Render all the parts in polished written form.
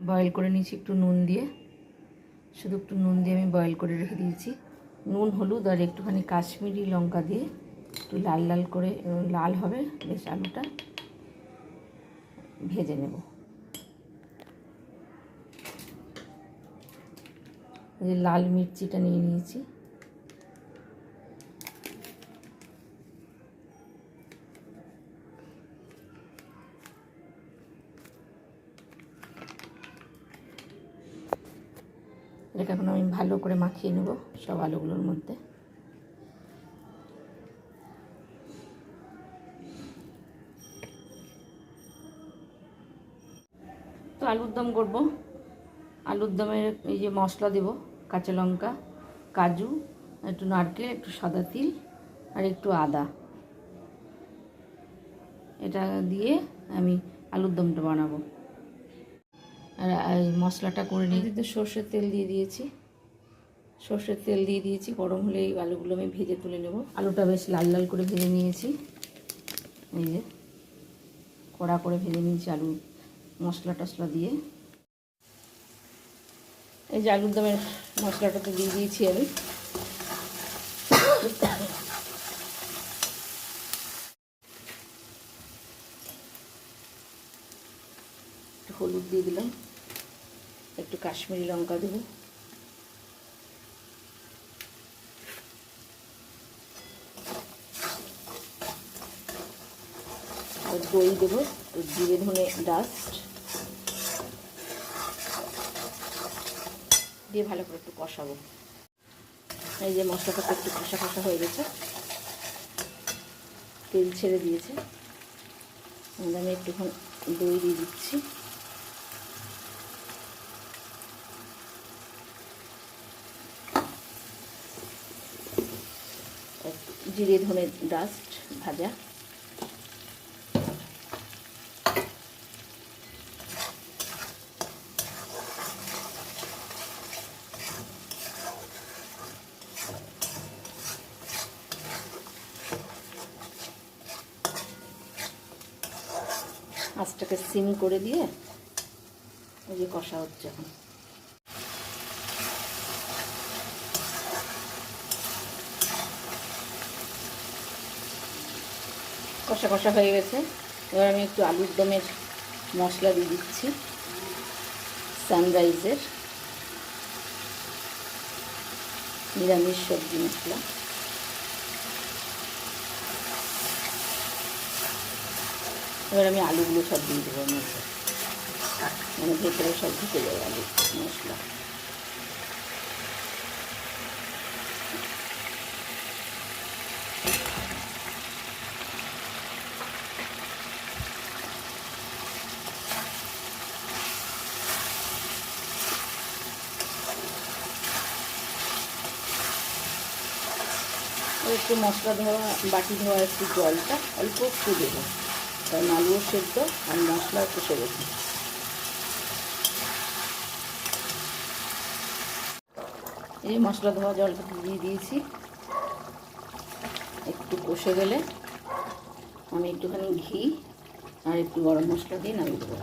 Boil করে নিয়েছি একটু নুন দিয়ে, শুধু একটু নুন দিয়ে আমি বয়েল করে রেখে দিয়েছি। নুন, হলুদ আর একটুখানি কাশ্মীরি লঙ্কা দিয়ে একটু লাল লাল করে, লাল হবে বেশ, আলুটা ভেজে নেব। এই যে লাল মির্চিটা নিয়ে নিয়েছি, এটাকে এখন আমি ভালো করে মাখিয়ে নেব সব আলুগুলোর মধ্যে। তো আলুর দম করবো। আলুর দমের এই যে মশলা দেব, কাঁচা লঙ্কা, কাজু, একটু নারকেল, একটু সাদা তিল আর একটু আদা, এটা দিয়ে আমি আলুর দমটা বানাবো। আর এই মশলাটা করে নিয়ে তো সর্ষের তেল দিয়ে দিয়েছি, সর্ষের তেল দিয়ে দিয়েছি, গরম হলে এই আলুগুলো আমি ভেজে তুলে নেব। আলুটা বেশ লাল লাল করে ভেজে নিয়েছি, এই যে কড়া করে ভেজে নিয়েছি আলু মশলা টশলা দিয়ে। এই যে আলুর দমের মশলাটাতে দিয়ে দিয়েছি আমি। একটু হলুদ দিয়ে দিলাম, একটু কাশ্মীরি লঙ্কা দেবো, আর দই দেবো, জিরে ধনে ডাস্ট দিয়ে ভালো করে একটু কষাবো। এই যে মশলাটা একটু কষা কষা হয়ে গেছে, তেল ছেড়ে দিয়েছে, আমি একটুখানি দই দিয়ে দিচ্ছি, জিরে ধনে ডাস্ট ভাজা, আঁচটাকে সিম করে দিয়ে ওই যে কষা হচ্ছে এখন। কষা কষা হয়ে গেছে, এবার আমি একটু আলুর দমের মশলা দিয়ে দিচ্ছি, সানরাইজের নিরামিষ সবজি মশলা। এবার আমি আলুগুলো সব দিয়ে দেবো মধ্যে, মানে ভেতরে সব ঢুকে যাবে আলু মশলা। একটু মশলা ধোয়া, বাটি ধোয়া একটু জলটা অল্প একটু দেবো, কারণ আলুও সেদ্ধ আর মশলাও কষে গেছে। এই মশলা ধোয়া জলটা দিয়ে দিয়েছি, একটু কষে গেলে আমি একটুখানি ঘি আর একটু গরম মশলা দিয়ে নামিয়ে দেবো।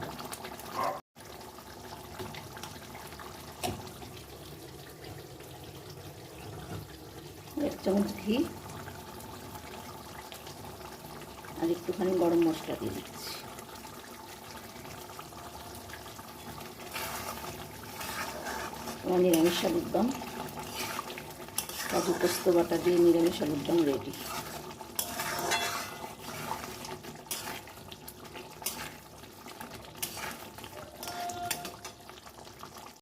1 চামচ ঘি আর একটুখানি গরম মশলা দিয়ে দিচ্ছি। নিরামিষ আলুর দম, কাজু পোস্ত বাটা দিয়ে নিরামিষ আলুর দম রেডি।